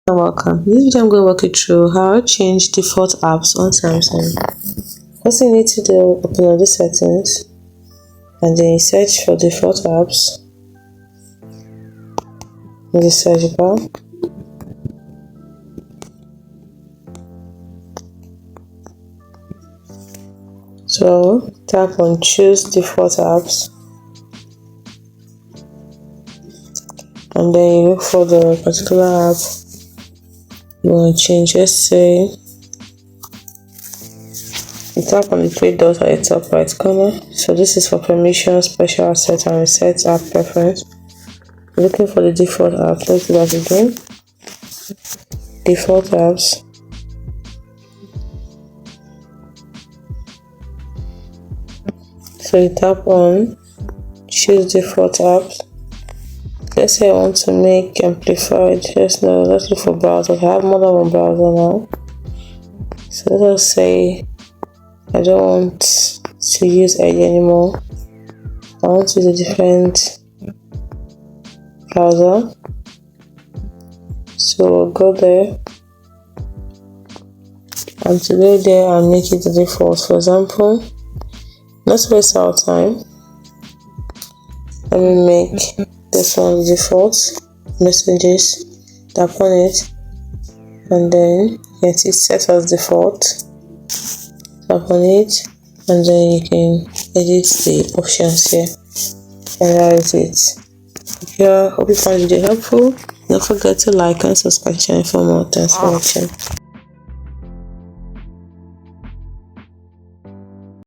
Welcome. In this video I'm going to walk you through how to change default apps on Samsung. First thing you need to do, open up the settings and then search for default apps in the search bar. So tap on choose default apps and then you look for the particular app you want to change. Let's say you tap on the three dots at the top right corner. So this is for permission, special asset and reset app preference. Looking for the default app. Let's do that again. Default apps. So you tap on choose default apps. Let's say I want to make amplified. Just now, let's look for browser. I have more than one browser now. So let us say I don't want to use Edge anymore. I want to use a different browser. So we'll go there and to go there and make it the default. For example, let's waste our time. Let me make this one the default. Messages, tap on it and then you can see set as default. Tap on it and then you can edit the options here and write it. Hope you found the video helpful. Don't forget to like and subscribe to the channel for more. Thanks for watching.